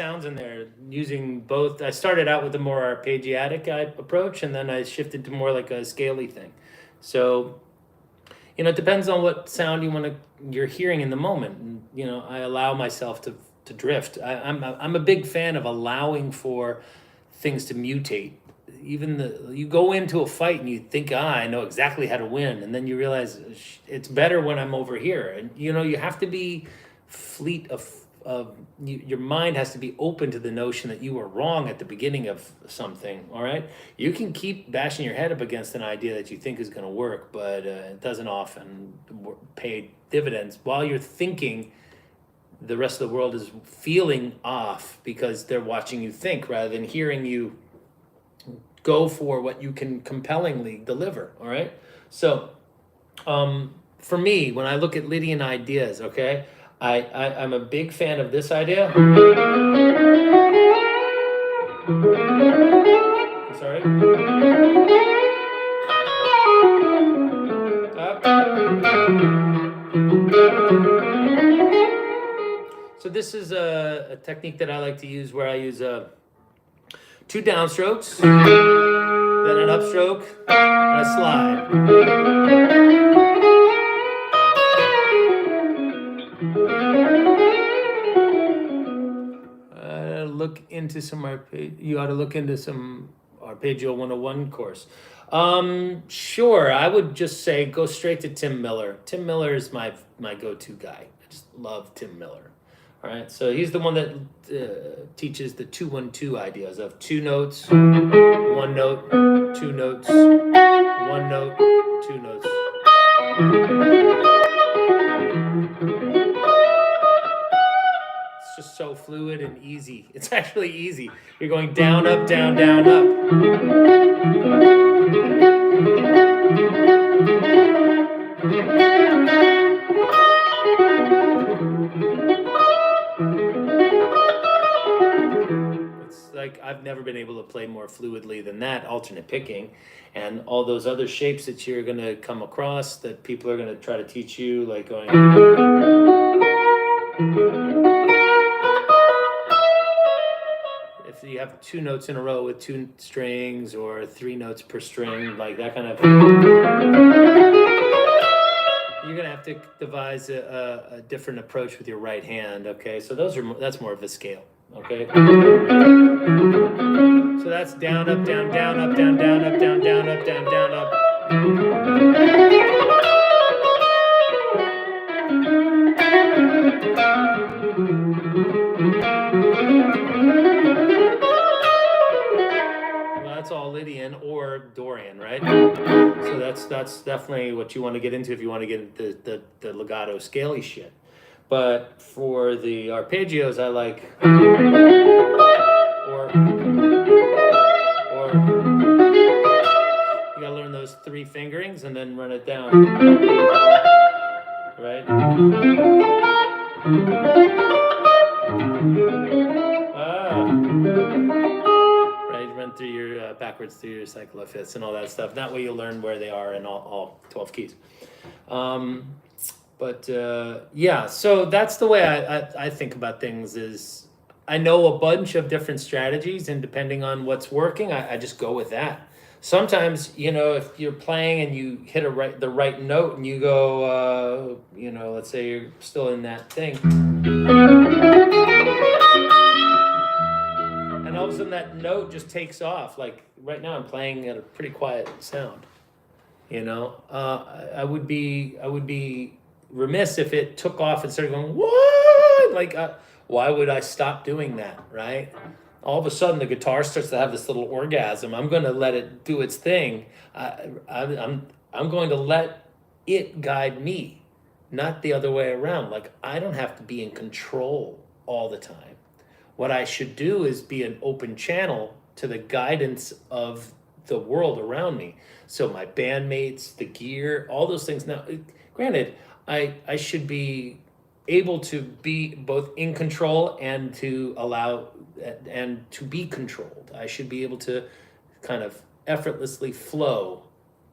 [SPEAKER 1] sounds in there using both. I started out with a more arpeggiatic approach, and then I shifted to more like a scaly thing. So, it depends on what sound you're hearing in the moment. And, I allow myself to drift. I'm a big fan of allowing for things to mutate. Even you go into a fight and you think, I know exactly how to win, and then you realize it's better when I'm over here. And you have to be fleet of your mind has to be open to the notion that you were wrong at the beginning of something. All right, you can keep bashing your head up against an idea that you think is going to work, but it doesn't often pay dividends while you're thinking. The rest of the world is feeling off because they're watching you think rather than hearing you go for what you can compellingly deliver. All right. So for me, when I look at Lydian ideas, okay, I'm a big fan of this idea. Sorry. So this is a technique that I like to use where I use 2 downstrokes, then an upstroke, and a slide. You ought to look into some Arpeggio 101 course. Sure, I would just say go straight to Tim Miller. Tim Miller is my go-to guy. I just love Tim Miller. All right, so he's the one that teaches the 2-1-2 ideas of 2 notes, 1 note, 2 notes, 1 note, 2 notes. It's just so fluid and easy. It's actually easy. You're going down, up, down, down, up. Like I've never been able to play more fluidly than that, alternate picking, and all those other shapes that you're going to come across that people are going to try to teach you, like going. If you have 2 notes in a row with 2 strings or 3 notes per string, like that kind of. You're going to have to devise a different approach with your right hand, okay? So that's more of a scale. Okay. So that's down, up, down, down, up, down, down, up, down, down, up, down, down, up. Well, that's all Lydian or Dorian, right? So that's definitely what you want to get into if you want to get into the legato scaly shit. But for the arpeggios, I like or you gotta learn those 3 fingerings and then run it down, right? Right, run through your backwards through your cycle of fifths and all that stuff. That way you learn where they are in all 12 keys. But yeah, so that's the way I think about things is I know a bunch of different strategies, and depending on what's working, I just go with that. Sometimes, if you're playing and you hit the right note and you go, let's say you're still in that thing. And all of a sudden that note just takes off. Like right now I'm playing at a pretty quiet sound, I would be remiss if it took off and started going, what? Like, why would I stop doing that, right? All of a sudden, the guitar starts to have this little orgasm. I'm going to let it do its thing. I'm going to let it guide me, not the other way around. Like, I don't have to be in control all the time. What I should do is be an open channel to the guidance of the world around me. So my bandmates, the gear, all those things. Now, granted, I should be able to be both in control and to allow and to be controlled. I should be able to kind of effortlessly flow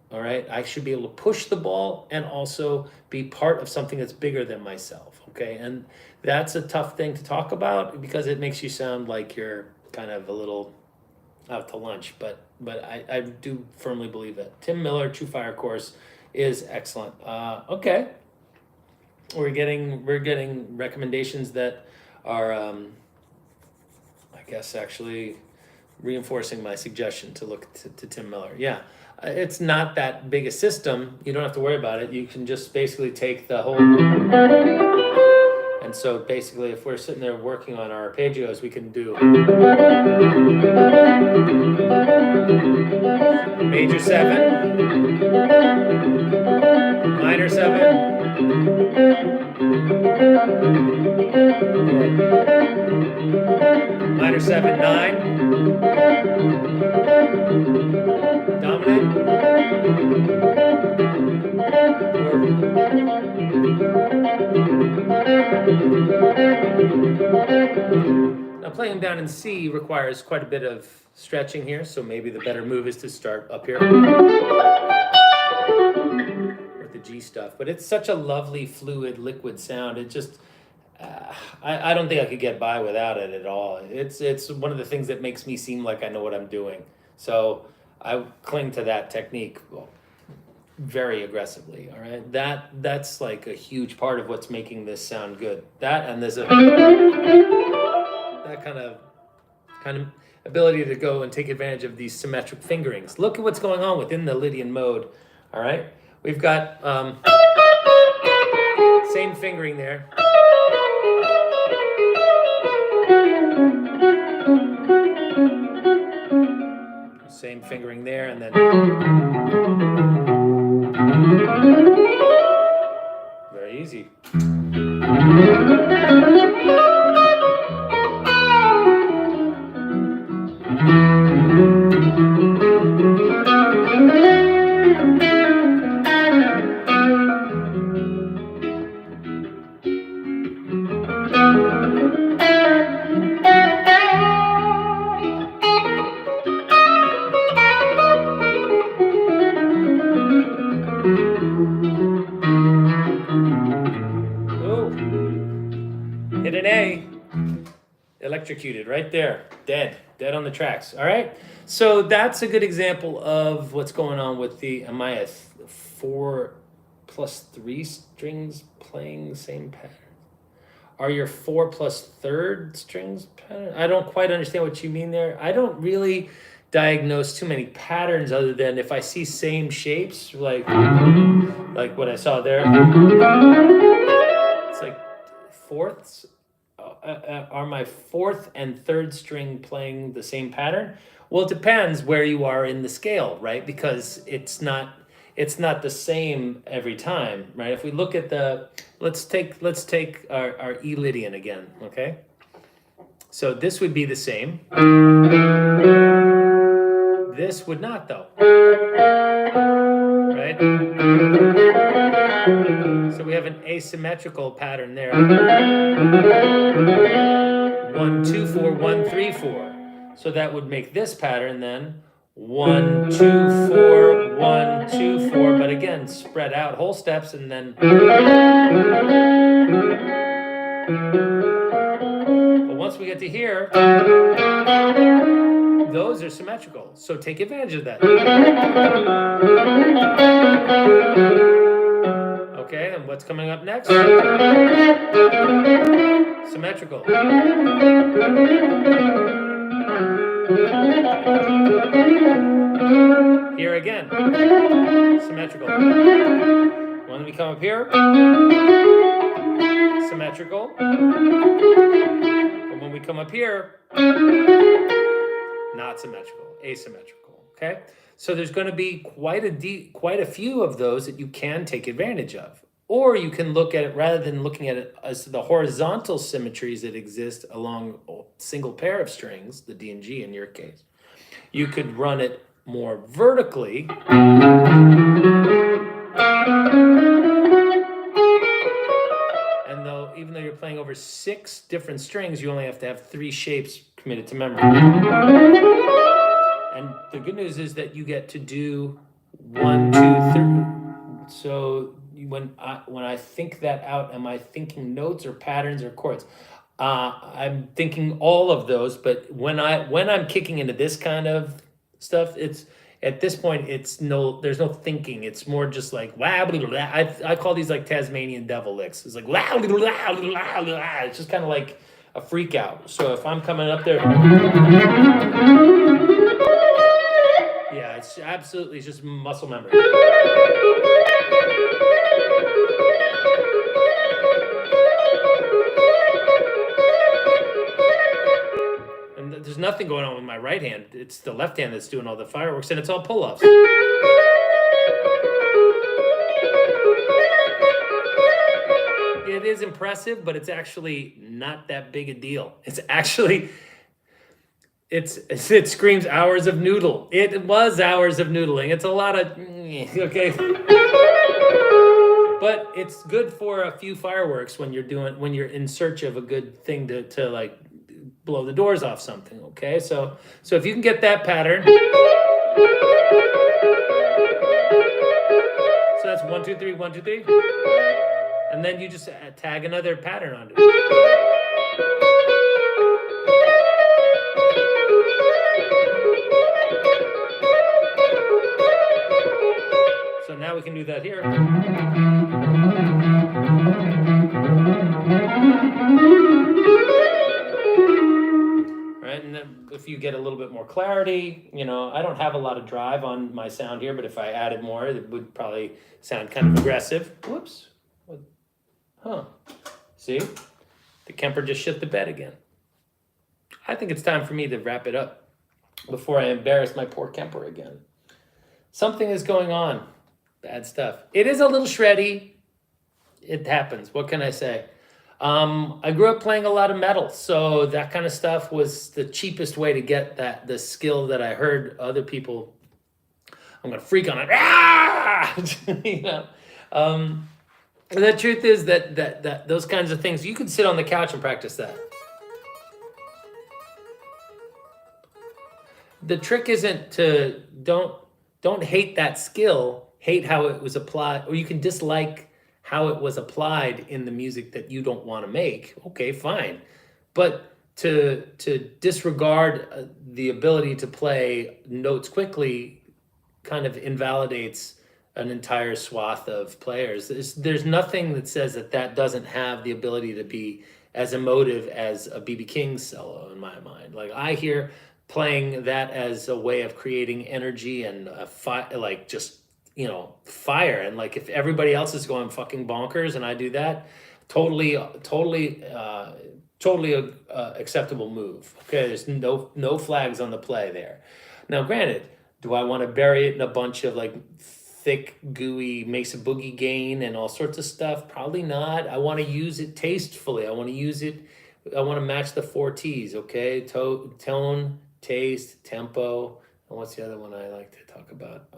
[SPEAKER 1] All right, I should be able to push the ball and also be part of something that's bigger than myself. Okay, and that's a tough thing to talk about because it makes you sound like you're kind of a little out to lunch. But I do firmly believe that Tim Miller True Fire course is excellent. Okay, we're getting recommendations that are I guess actually reinforcing my suggestion to look to Tim Miller. Yeah, it's not that big a system. You don't have to worry about it. You can just basically take the whole. And so basically, if we're sitting there working on our arpeggios, we can do major 7, minor 7, minor 7, 9, dominant, now playing them down in C requires quite a bit of stretching here, so maybe the better move is to start up here with the G stuff. But it's such a lovely, fluid, liquid sound. It just, I don't think I could get by without it at all. It's one of the things that makes me seem like I know what I'm doing. So I cling to that technique very aggressively. All right, that's like a huge part of what's making this sound good. That and there's that kind of ability to go and take advantage of these symmetric fingerings. Look at what's going on within the Lydian mode. All right, we've got same fingering there. Same fingering there, and then very easy. Hit an A, electrocuted right there, dead on the tracks. All right, so that's a good example of what's going on with the, am I a 4 plus 3 strings playing the same pattern? Are your 4 plus third strings pattern? I don't quite understand what you mean there. I don't really diagnose too many patterns other than if I see same shapes, like what I saw there. It's like fourths. Are my 4th and 3rd string playing the same pattern? Well, it depends where you are in the scale, right? Because it's not the same every time, right? If we look at the, let's take our E Lydian again, okay? So this would be the same. This would not, though, right? So we have an asymmetrical pattern there. 1, 2, 4, 1, 3, 4. So that would make this pattern then 1, 2, 4, 1, 2, 4. But again, spread out whole steps and then. But once we get to here, those are symmetrical. So take advantage of that. Okay, and what's coming up next? Symmetrical. Here again, symmetrical. When we come up here, symmetrical. But when we come up here, not symmetrical, asymmetrical. Okay, so there's going to be quite a few of those that you can take advantage of. Or you can look at it, rather than looking at it as the horizontal symmetries that exist along a single pair of strings, the D and G in your case, you could run it more vertically. And even though you're playing over 6 different strings, you only have to have 3 shapes committed to memory. And the good news is that you get to do 1, 2, 3. So when I think that out, am I thinking notes or patterns or chords? I'm thinking all of those, but when I'm kicking into this kind of stuff, it's at this point there's no thinking. It's more just like wow. I call these like Tasmanian devil licks. It's like wow. It's just kind of like a freak out. So if I'm coming up there, yeah, it's absolutely just muscle memory. And there's nothing going on with my right hand. It's the left hand that's doing all the fireworks, and it's all pull-ups. It is impressive, but it's actually not that big a deal. It's actually it screams hours of noodle. It was hours of noodling. It's a lot of okay. But it's good for a few fireworks when you're in search of a good thing to like blow the doors off something, okay? So if you can get that pattern. So that's 1, 2, 3, 1, 2, 3. And then you just tag another pattern onto it. So now we can do that here. Right, and then if you get a little bit more clarity, I don't have a lot of drive on my sound here, but if I added more, it would probably sound kind of aggressive. Whoops. Huh. See? The Kemper just shit the bed again. I think it's time for me to wrap it up before I embarrass my poor Kemper again. Something is going on. Bad stuff. It is a little shreddy. It happens. What can I say? I grew up playing a lot of metal, so that kind of stuff was the cheapest way to get the skill that I heard other people. I'm gonna freak on it. The truth is that those kinds of things, you can sit on the couch and practice that. The trick isn't to don't hate that skill, hate how it was applied, or you can dislike how it was applied in the music that you don't want to make. Okay, fine. But to disregard the ability to play notes quickly kind of invalidates an entire swath of players. There's nothing that says that doesn't have the ability to be as emotive as a B.B. King solo in my mind. Like I hear playing that as a way of creating energy and fire. And like if everybody else is going fucking bonkers and I do that, totally acceptable move. Okay, there's no flags on the play there. Now, granted, do I want to bury it in a bunch of like thick, gooey Mesa Boogie gain and all sorts of stuff? Probably not. I want to use it tastefully. I want to match the 4 T's, okay? Tone, taste, tempo, and what's the other one I like to talk about?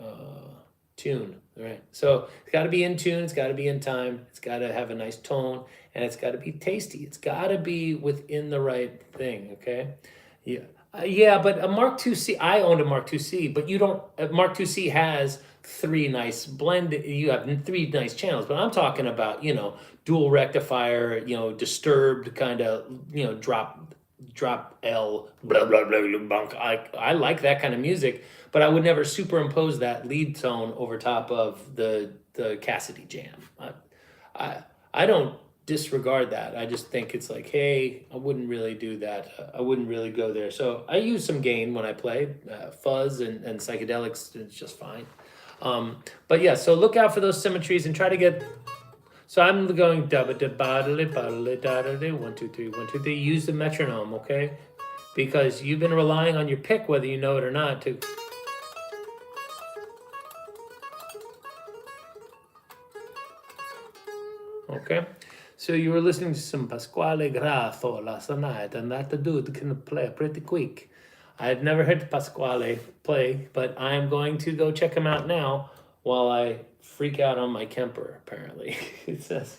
[SPEAKER 1] Tune, right? So it's got to be in tune, it's got to be in time, it's got to have a nice tone, and it's got to be tasty. It's got to be within the right thing, okay? Yeah, but a Mark IIc, I owned a Mark IIc, but you don't. Mark IIc has 3 nice blend. You have 3 nice channels, but I'm talking about dual rectifier, disturbed kind of drop L blah blah blah blah bunk. I like that kind of music, but I would never superimpose that lead tone over top of the Cassidy jam. I don't disregard that. I just think it's like, hey, I wouldn't really do that. I wouldn't really go there. So I use some gain when I play fuzz and psychedelics. It's just fine. But yeah, so look out for those symmetries and try to get. So I'm going da da ba da da 1 2 3 1 2 3. Use the metronome, okay? Because you've been relying on your pick, whether you know it or not, to. Okay, so you were listening to some Pasquale Grafo last night, and that dude can play pretty quick. I've never heard Pasquale play, but I'm going to go check him out now while I freak out on my Kemper, apparently. It says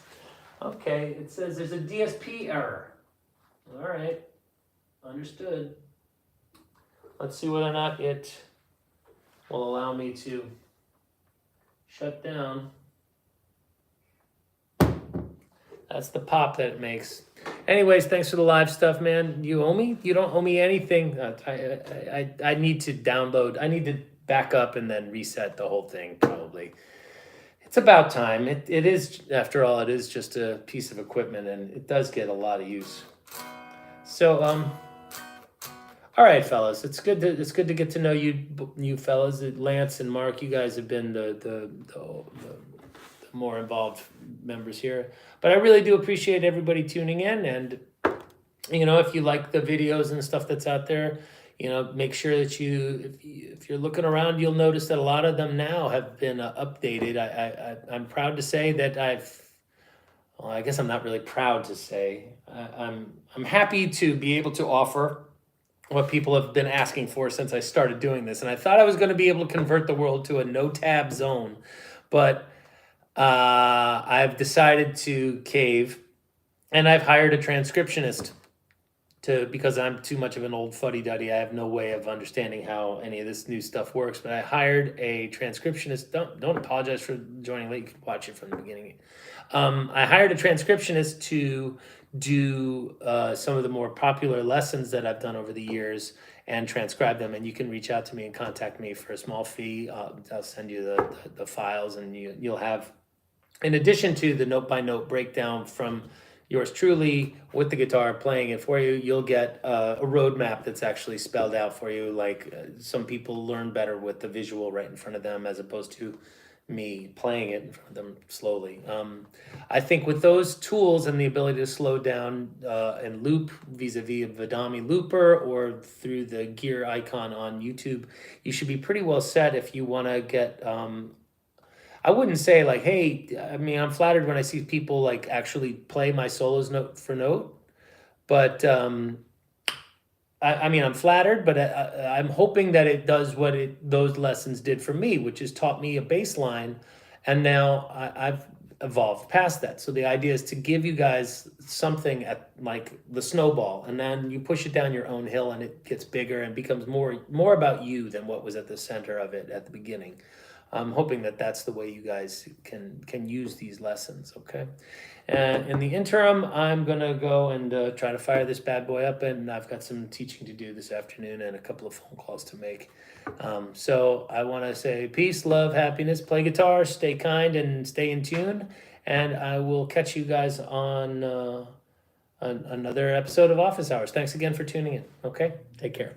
[SPEAKER 1] there's a DSP error. All right, understood. Let's see whether or not it will allow me to shut down. That's the pop that it makes. Anyways, thanks for the live stuff, man. You owe me? You don't owe me anything. I need to download. I need to back up and then reset the whole thing, probably. It's about time. It is, after all, it is just a piece of equipment, and it does get a lot of use. So, all right, fellas, it's good to get to know you fellas. Lance and Mark, you guys have been the more involved members here, but I really do appreciate everybody tuning in. And if you like the videos and stuff that's out there, make sure that if you're looking around, you'll notice that a lot of them now have been updated. I'm proud to say that I guess I'm not really proud to say. I'm happy to be able to offer what people have been asking for since I started doing this. And I thought I was going to be able to convert the world to a no-tab zone, but I've decided to cave, and I've hired a transcriptionist because I'm too much of an old fuddy-duddy. I have no way of understanding how any of this new stuff works, but I hired a transcriptionist. Don't apologize for joining late. You can watch it from the beginning. I hired a transcriptionist to do some of the more popular lessons that I've done over the years and transcribe them. And you can reach out to me and contact me for a small fee. I'll send you the files, and you'll have, in addition to the note-by-note breakdown from yours truly with the guitar playing it for you, you'll get a roadmap that's actually spelled out for you. Like some people learn better with the visual right in front of them as opposed to me playing it in front of them slowly. I think with those tools and the ability to slow down and loop vis-a-vis a Vidami looper or through the gear icon on YouTube, you should be pretty well set if you want to get... I wouldn't say like, hey, I mean, I'm flattered when I see people like actually play my solos note for note, but I mean, I'm flattered, but I'm hoping that it does what those lessons did for me, which is taught me a bass line, and now I've evolved past that. So the idea is to give you guys something at like the snowball, and then you push it down your own hill, and it gets bigger and becomes more about you than what was at the center of it at the beginning. I'm hoping that that's the way you guys can use these lessons, okay? In the interim, I'm going to go and try to fire this bad boy up, and I've got some teaching to do this afternoon and a couple of phone calls to make. So I want to say peace, love, happiness, play guitar, stay kind, and stay in tune, and I will catch you guys on another episode of Office Hours. Thanks again for tuning in, okay? Take care.